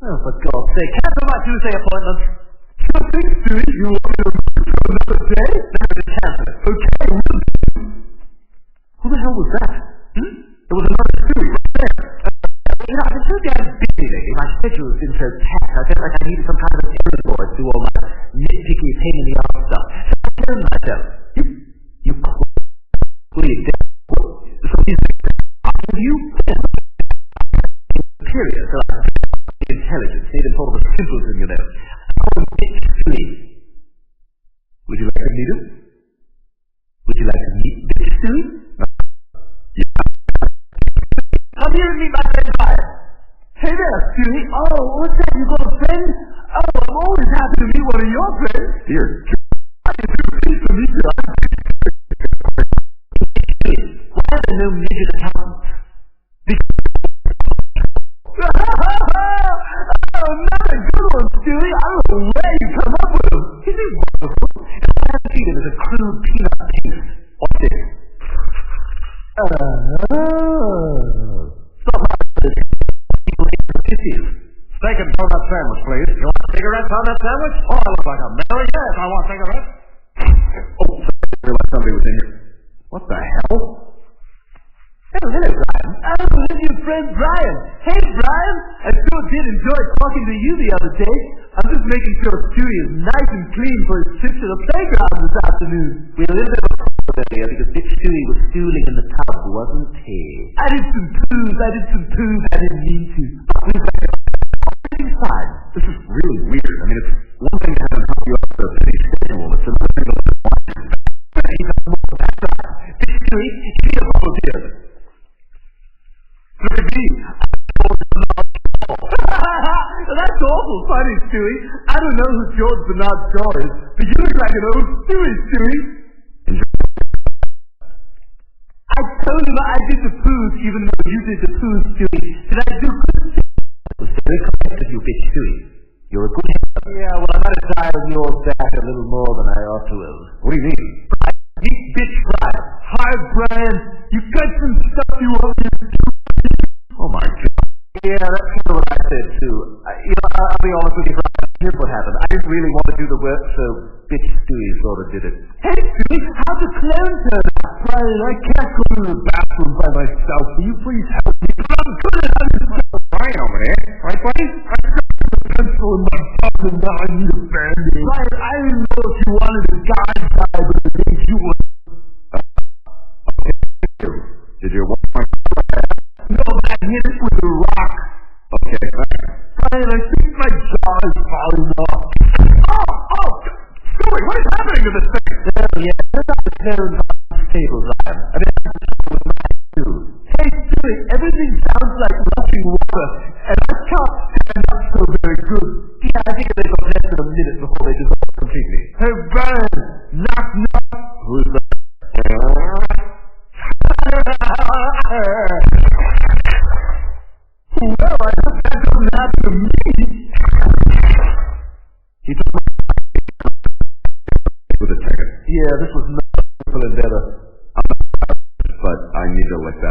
Oh, for God's sake, cancel my Tuesday appointment. Sure thing, Stewie. You want me to move to another day? No, just cancel it. Okay, will do. Who the hell was that? There was another Stewie right there. I've been so damn busy lately. My schedule's been so packed. I felt like I needed some kind of errand boy to do all my nitpicky, pain-in-the-arse stuff. So I told myself, you so you superior, so I intelligence, made him sort of a simpleton, you know. I'm Bitch Stewie. Would you like to meet him? Would you like to meet Bitch Stewie? Yeah. Come here and meet my friend Brian. Hey there, Stewie. Oh, what's that? You got a friend? Oh, I'm always happy to meet one of your friends. Dear, I am too pleased to meet you. Why are there no midget accountants? Oh, another good one, Stewie. I don't know where you come up with him. Isn't he wonderful? If I had seen him as a crude peanut paste. Watch this. Stop laughing. People eat the tissues. Steak and donut sandwich, please. You want a cigarette on that sandwich? Oh, I look like a Mary. Yes, I want cigarettes. Oh, sorry. I realized somebody was in here. What the hell? Oh, hello, Brian. Oh, this is your friend Brian. Hey, Brian. I sure did enjoy talking to you the other day. I'm just making sure Stewie is nice and clean for his trip to the playground this afternoon. We had a little bit of a problem earlier because Bitch Stewie was stooling in the tub, wasn't he? I did some poos. I didn't mean to. Everything's fine. This is really weird. I mean, it's one thing to have him help you out with a busy schedule. It's another thing to let him watch his That's right. Bitch Stewie, give me a volunteer. Look at me. That's awful funny, Stewie. I don't know who George Bernard Shaw is, but you look like an old Stewie. I told him I did the poos, even though you did the poos, Stewie. Did I do good? It was very correct of you, Bitch Stewie. You're a good helper. Yeah, well, I might have dialed yours back a little more than I ought to have. What do you mean? Meet Bitch Brian. Hi, Brian. You got some stuff you want me to do? Oh, my God. Yeah, that's kind of what I said, too. I'll be honest with you, Brian. Here's what happened. I didn't really want to do the work, so Bitch Stewie sort of did it. Hey, Stewie, how'd the clown turn out? Brian, I can't go to the bathroom by myself. Will you please help me? I'm good at having Brian over there. Right, buddy? I've got a pencil in my bum and now I need a band-aid. Brian, I didn't know if you wanted a guy tie, but I think you would. Okay. Did you want my... No, man, hit it with a rock. Okay, thanks. Brian, I think my jaw is falling off. Oh! Stewie, what is happening to this thing? Oh, yeah, turn out the clone on the table, Brian. I mean, that's with mine, too. Hey, Stewie, everything sounds like rushing water, and I can't stand up so very good. Yeah, I think they've got less than a minute before they dissolve completely. Hey, Brian! Knock, knock! Who's that? Well, I hope that doesn't happen to me. He took my with a ticket. Yeah, this was not a simple endeavor. But I need to let that